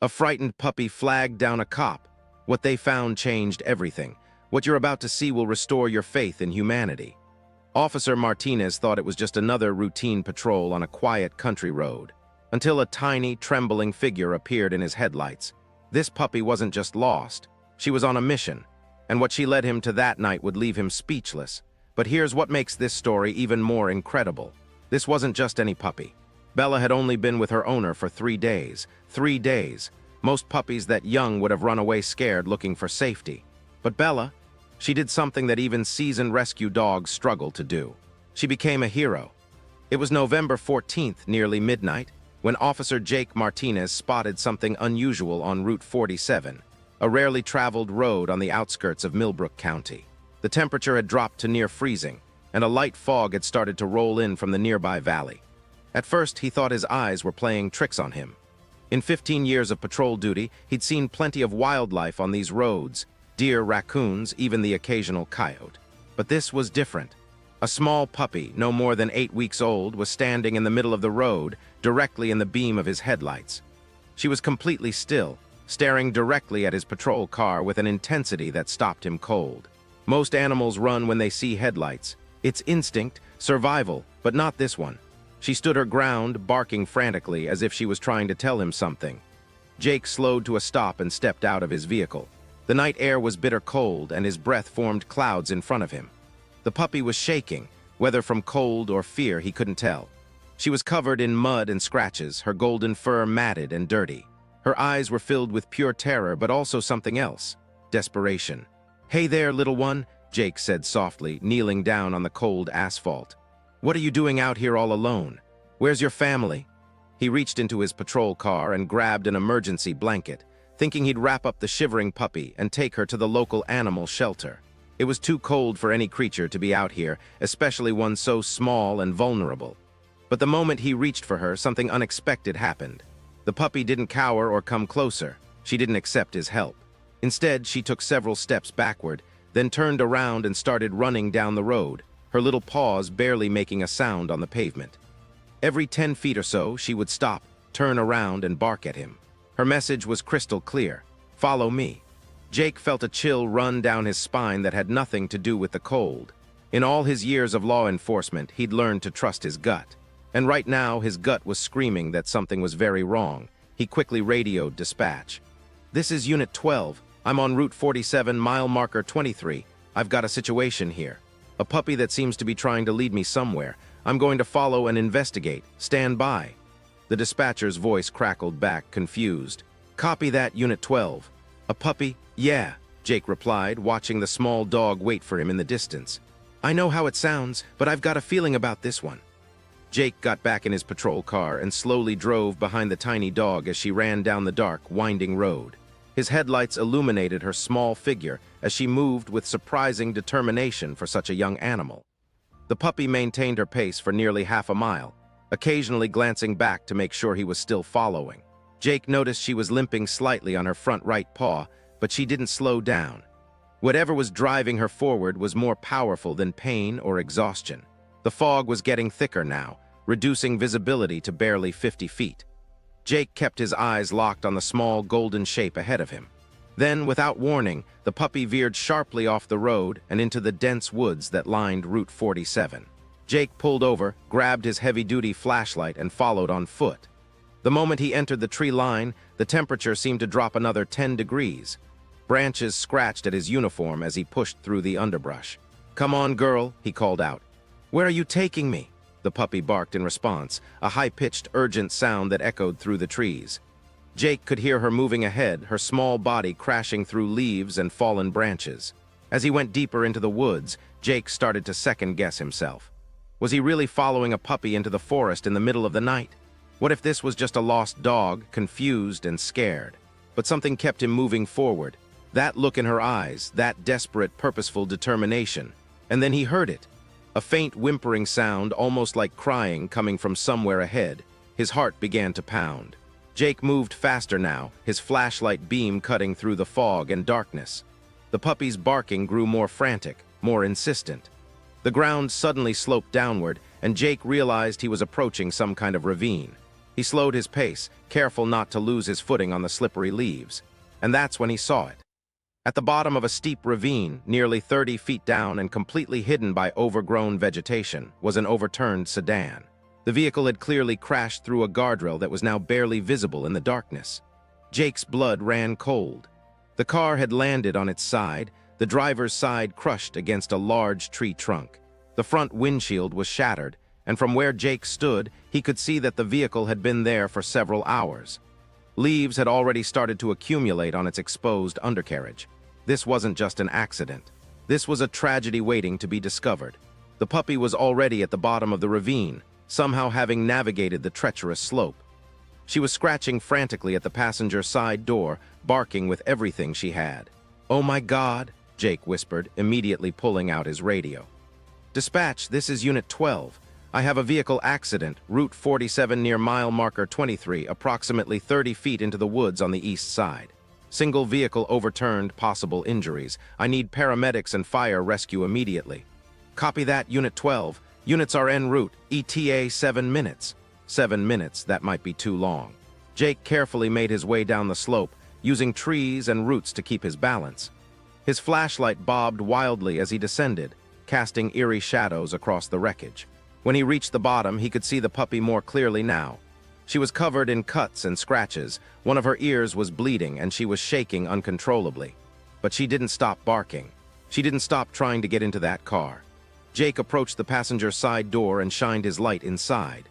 A frightened puppy flagged down a cop. What they found changed everything. What you're about to see will restore your faith in humanity. Officer Martinez thought it was just another routine patrol on a quiet country road, until a tiny, trembling figure appeared in his headlights. This puppy wasn't just lost. She was on a mission, and what she led him to that night would leave him speechless. But here's what makes this story even more incredible. This wasn't just any puppy. Bella had only been with her owner for 3 days. 3 days. Most puppies that young would have run away scared looking for safety. But Bella, she did something that even seasoned rescue dogs struggle to do. She became a hero. It was November 14th, nearly midnight, when Officer Jake Martinez spotted something unusual on Route 47, a rarely traveled road on the outskirts of Millbrook County. The temperature had dropped to near freezing, and a light fog had started to roll in from the nearby valley. At first, he thought his eyes were playing tricks on him. In 15 years of patrol duty, he'd seen plenty of wildlife on these roads: deer, raccoons, even the occasional coyote. But this was different. A small puppy, no more than 8 weeks old, was standing in the middle of the road, directly in the beam of his headlights. She was completely still, staring directly at his patrol car with an intensity that stopped him cold. Most animals run when they see headlights. It's instinct, survival, but not this one. She stood her ground, barking frantically as if she was trying to tell him something. Jake slowed to a stop and stepped out of his vehicle. The night air was bitter cold, and his breath formed clouds in front of him. The puppy was shaking, whether from cold or fear he couldn't tell. She was covered in mud and scratches, her golden fur matted and dirty. Her eyes were filled with pure terror, but also something else: desperation. "Hey there, little one," Jake said softly, kneeling down on the cold asphalt. "What are you doing out here all alone? Where's your family?" He reached into his patrol car and grabbed an emergency blanket, thinking he'd wrap up the shivering puppy and take her to the local animal shelter. It was too cold for any creature to be out here, especially one so small and vulnerable. But the moment he reached for her, something unexpected happened. The puppy didn't cower or come closer. She didn't accept his help. Instead, she took several steps backward, then turned around and started running down the road, her little paws barely making a sound on the pavement. Every 10 feet or so, she would stop, turn around, and bark at him. Her message was crystal clear: "Follow me." Jake felt a chill run down his spine that had nothing to do with the cold. In all his years of law enforcement, he'd learned to trust his gut. And right now, his gut was screaming that something was very wrong. He quickly radioed dispatch. "This is Unit 12. I'm on Route 47, mile marker 23. I've got a situation here. A puppy that seems to be trying to lead me somewhere. I'm going to follow and investigate. Stand by." The dispatcher's voice crackled back, confused. "Copy that, Unit 12. A puppy? Yeah," Jake replied, watching the small dog wait for him in the distance. "I know how it sounds, but I've got a feeling about this one." Jake got back in his patrol car and slowly drove behind the tiny dog as she ran down the dark, winding road. His headlights illuminated her small figure as she moved with surprising determination for such a young animal. The puppy maintained her pace for nearly half a mile, occasionally glancing back to make sure he was still following. Jake noticed she was limping slightly on her front right paw, but she didn't slow down. Whatever was driving her forward was more powerful than pain or exhaustion. The fog was getting thicker now, reducing visibility to barely 50 feet. Jake kept his eyes locked on the small golden shape ahead of him. Then, without warning, the puppy veered sharply off the road and into the dense woods that lined Route 47. Jake pulled over, grabbed his heavy-duty flashlight, and followed on foot. The moment he entered the tree line, the temperature seemed to drop another 10 degrees. Branches scratched at his uniform as he pushed through the underbrush. "Come on, girl," he called out. "Where are you taking me?" The puppy barked in response, a high-pitched, urgent sound that echoed through the trees. Jake could hear her moving ahead, her small body crashing through leaves and fallen branches. As he went deeper into the woods, Jake started to second-guess himself. Was he really following a puppy into the forest in the middle of the night? What if this was just a lost dog, confused and scared? But something kept him moving forward. That look in her eyes, that desperate, purposeful determination. And then he heard it. A faint whimpering sound, almost like crying, coming from somewhere ahead. His heart began to pound. Jake moved faster now, his flashlight beam cutting through the fog and darkness. The puppy's barking grew more frantic, more insistent. The ground suddenly sloped downward, and Jake realized he was approaching some kind of ravine. He slowed his pace, careful not to lose his footing on the slippery leaves. And that's when he saw it. At the bottom of a steep ravine, nearly 30 feet down and completely hidden by overgrown vegetation, was an overturned sedan. The vehicle had clearly crashed through a guardrail that was now barely visible in the darkness. Jake's blood ran cold. The car had landed on its side, the driver's side crushed against a large tree trunk. The front windshield was shattered, and from where Jake stood, he could see that the vehicle had been there for several hours. Leaves had already started to accumulate on its exposed undercarriage. This wasn't just an accident. This was a tragedy waiting to be discovered. The puppy was already at the bottom of the ravine, somehow having navigated the treacherous slope. She was scratching frantically at the passenger side door, barking with everything she had. "Oh my God," Jake whispered, immediately pulling out his radio. "Dispatch, this is Unit 12. I have a vehicle accident, Route 47 near mile marker 23, approximately 30 feet into the woods on the east side. Single vehicle overturned, possible injuries. I need paramedics and fire rescue immediately." "Copy that, Unit 12. Units are en route, ETA 7 minutes. 7 minutes, that might be too long." Jake carefully made his way down the slope, using trees and roots to keep his balance. His flashlight bobbed wildly as he descended, casting eerie shadows across the wreckage. When he reached the bottom, he could see the puppy more clearly now. She was covered in cuts and scratches, one of her ears was bleeding, and she was shaking uncontrollably. But she didn't stop barking. She didn't stop trying to get into that car. Jake approached the passenger side door and shined his light inside.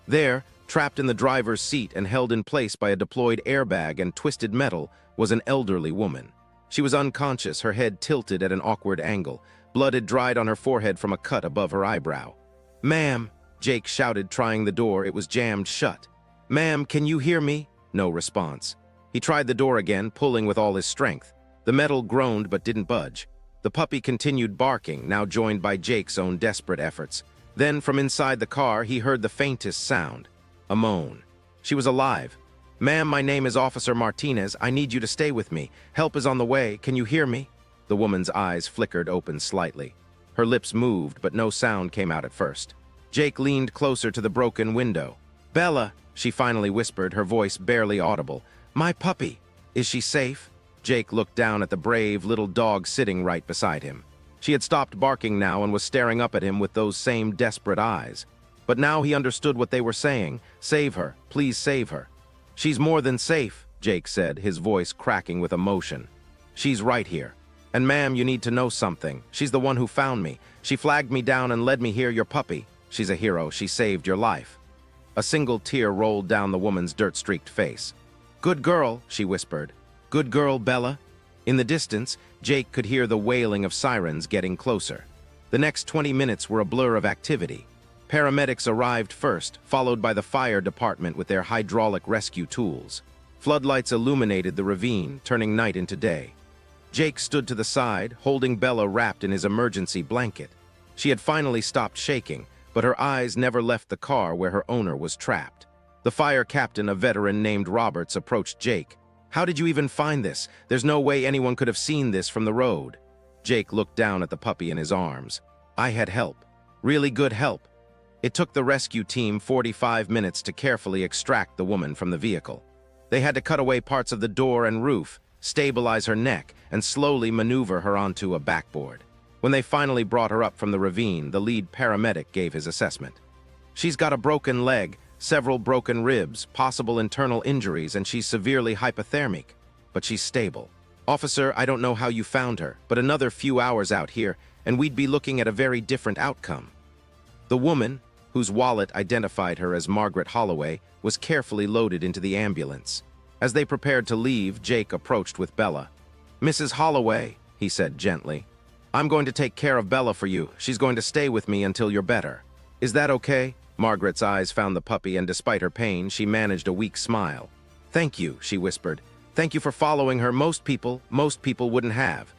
There, trapped in the driver's seat and held in place by a deployed airbag and twisted metal, was an elderly woman. She was unconscious, her head tilted at an awkward angle. Blood had dried on her forehead from a cut above her eyebrow. "Ma'am," Jake shouted, trying the door. It was jammed shut. "Ma'am, can you hear me?" No response. He tried the door again, pulling with all his strength. The metal groaned but didn't budge. The puppy continued barking, now joined by Jake's own desperate efforts. Then, from inside the car, he heard the faintest sound. A moan. She was alive. "Ma'am, my name is Officer Martinez. I need you to stay with me. Help is on the way. Can you hear me?" The woman's eyes flickered open slightly. Her lips moved, but no sound came out at first. Jake leaned closer to the broken window. "Bella," she finally whispered, her voice barely audible. "My puppy. Is she safe?" Jake looked down at the brave little dog sitting right beside him. She had stopped barking now and was staring up at him with those same desperate eyes. But now he understood what they were saying. "Save her. Please save her." "She's more than safe," Jake said, his voice cracking with emotion. "She's right here. And ma'am, you need to know something. She's the one who found me. She flagged me down and led me here, your puppy. She's a hero. She saved your life." A single tear rolled down the woman's dirt-streaked face. "Good girl," she whispered. "Good girl, Bella." In the distance, Jake could hear the wailing of sirens getting closer. The next 20 minutes were a blur of activity. Paramedics arrived first, followed by the fire department with their hydraulic rescue tools. Floodlights illuminated the ravine, turning night into day. Jake stood to the side, holding Bella wrapped in his emergency blanket. She had finally stopped shaking, but her eyes never left the car where her owner was trapped. The fire captain, a veteran named Roberts, approached Jake. "How did you even find this? There's no way anyone could have seen this from the road." Jake looked down at the puppy in his arms. "I had help. Really good help." It took the rescue team 45 minutes to carefully extract the woman from the vehicle. They had to cut away parts of the door and roof, stabilize her neck, and slowly maneuver her onto a backboard. When they finally brought her up from the ravine, the lead paramedic gave his assessment. "She's got a broken leg, several broken ribs, possible internal injuries, and she's severely hypothermic. But she's stable. Officer, I don't know how you found her, but another few hours out here, and we'd be looking at a very different outcome." The woman, whose wallet identified her as Margaret Holloway, was carefully loaded into the ambulance. As they prepared to leave, Jake approached with Bella. "Mrs. Holloway," he said gently, "I'm going to take care of Bella for you. She's going to stay with me until you're better. Is that okay?" Margaret's eyes found the puppy, and despite her pain, she managed a weak smile. "Thank you," she whispered. "Thank you for following her. Most people wouldn't have."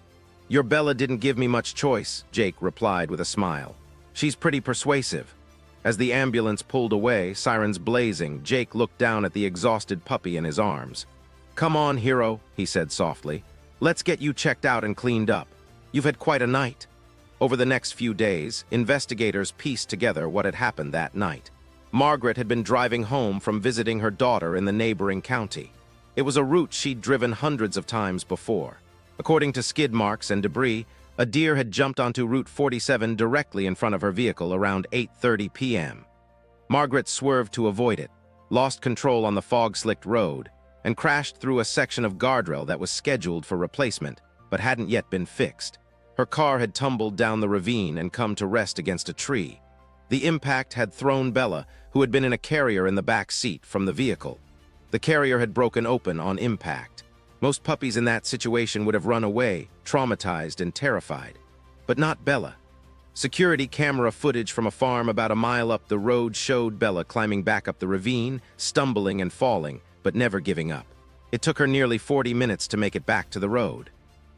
"Your Bella didn't give me much choice," Jake replied with a smile. "She's pretty persuasive." As the ambulance pulled away, sirens blazing, Jake looked down at the exhausted puppy in his arms. "Come on, hero," he said softly. "Let's get you checked out and cleaned up. You've had quite a night." Over the next few days, investigators pieced together what had happened that night. Margaret had been driving home from visiting her daughter in the neighboring county. It was a route she'd driven hundreds of times before. According to skid marks and debris, a deer had jumped onto Route 47 directly in front of her vehicle around 8:30 p.m. Margaret swerved to avoid it, lost control on the fog-slicked road, and crashed through a section of guardrail that was scheduled for replacement, but hadn't yet been fixed. Her car had tumbled down the ravine and come to rest against a tree. The impact had thrown Bella, who had been in a carrier in the back seat, from the vehicle. The carrier had broken open on impact. Most puppies in that situation would have run away, traumatized and terrified. But not Bella. Security camera footage from a farm about a mile up the road showed Bella climbing back up the ravine, stumbling and falling, but never giving up. It took her nearly 40 minutes to make it back to the road.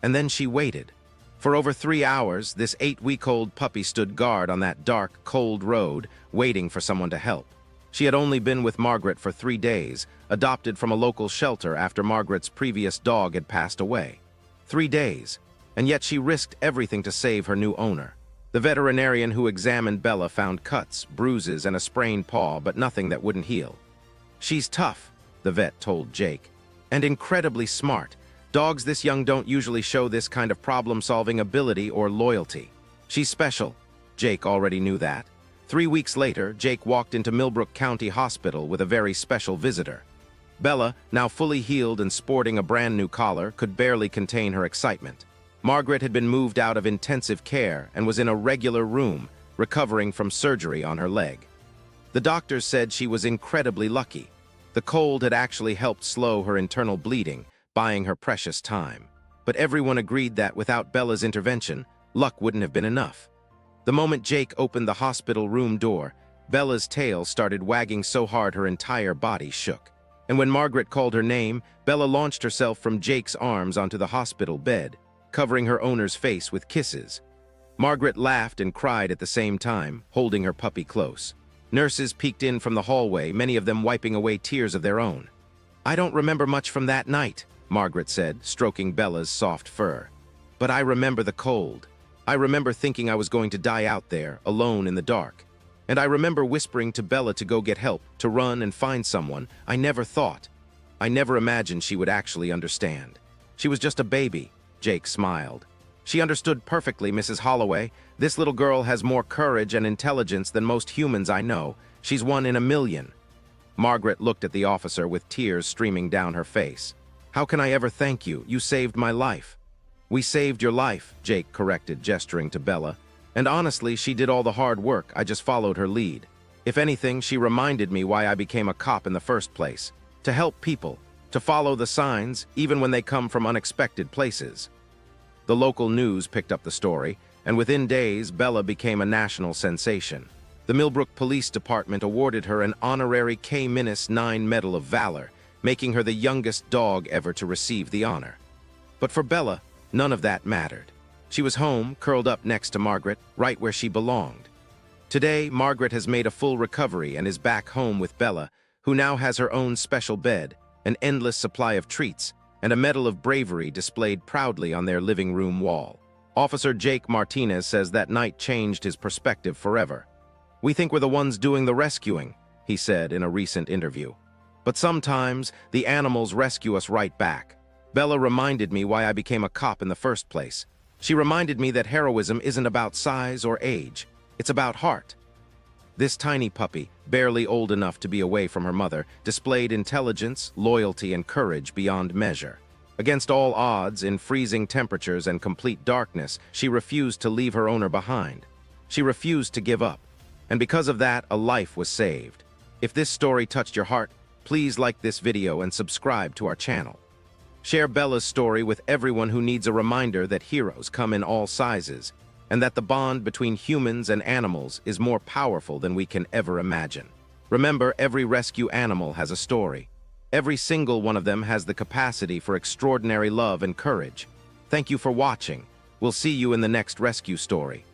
And then she waited. For over 3 hours, this 8-week-old puppy stood guard on that dark, cold road, waiting for someone to help. She had only been with Margaret for 3 days, adopted from a local shelter after Margaret's previous dog had passed away. 3 days, and yet she risked everything to save her new owner. The veterinarian who examined Bella found cuts, bruises, and a sprained paw, but nothing that wouldn't heal. "She's tough," the vet told Jake, "and incredibly smart. Dogs this young don't usually show this kind of problem-solving ability or loyalty. She's special." Jake already knew that. 3 weeks later, Jake walked into Millbrook County Hospital with a very special visitor. Bella, now fully healed and sporting a brand new collar, could barely contain her excitement. Margaret had been moved out of intensive care and was in a regular room, recovering from surgery on her leg. The doctors said she was incredibly lucky. The cold had actually helped slow her internal bleeding, buying her precious time. But everyone agreed that without Bella's intervention, luck wouldn't have been enough. The moment Jake opened the hospital room door, Bella's tail started wagging so hard her entire body shook. And when Margaret called her name, Bella launched herself from Jake's arms onto the hospital bed, covering her owner's face with kisses. Margaret laughed and cried at the same time, holding her puppy close. Nurses peeked in from the hallway, many of them wiping away tears of their own. "I don't remember much from that night," Margaret said, stroking Bella's soft fur. "But I remember the cold. I remember thinking I was going to die out there, alone in the dark. And I remember whispering to Bella to go get help, to run and find someone. I never imagined she would actually understand. She was just a baby," Jake smiled. "She understood perfectly, Mrs. Holloway. This little girl has more courage and intelligence than most humans I know. She's one in a million." Margaret looked at the officer with tears streaming down her face. "How can I ever thank you? You saved my life." "We saved your life," Jake corrected, gesturing to Bella. "And honestly, she did all the hard work. I just followed her lead. If anything, she reminded me why I became a cop in the first place. To help people, to follow the signs, even when they come from unexpected places." The local news picked up the story, and within days, Bella became a national sensation. The Millbrook Police Department awarded her an honorary K-9 Medal of Valor, making her the youngest dog ever to receive the honor. But for Bella, none of that mattered. She was home, curled up next to Margaret, right where she belonged. Today, Margaret has made a full recovery and is back home with Bella, who now has her own special bed, an endless supply of treats, and a medal of bravery displayed proudly on their living room wall. Officer Jake Martinez says that night changed his perspective forever. "We think we're the ones doing the rescuing," he said in a recent interview. "But sometimes, the animals rescue us right back. Bella reminded me why I became a cop in the first place. She reminded me that heroism isn't about size or age. It's about heart." This tiny puppy, barely old enough to be away from her mother, displayed intelligence, loyalty, and courage beyond measure. Against all odds, in freezing temperatures and complete darkness, she refused to leave her owner behind. She refused to give up. And because of that, a life was saved. If this story touched your heart, please like this video and subscribe to our channel. Share Bella's story with everyone who needs a reminder that heroes come in all sizes, and that the bond between humans and animals is more powerful than we can ever imagine. Remember, every rescue animal has a story. Every single one of them has the capacity for extraordinary love and courage. Thank you for watching. We'll see you in the next rescue story.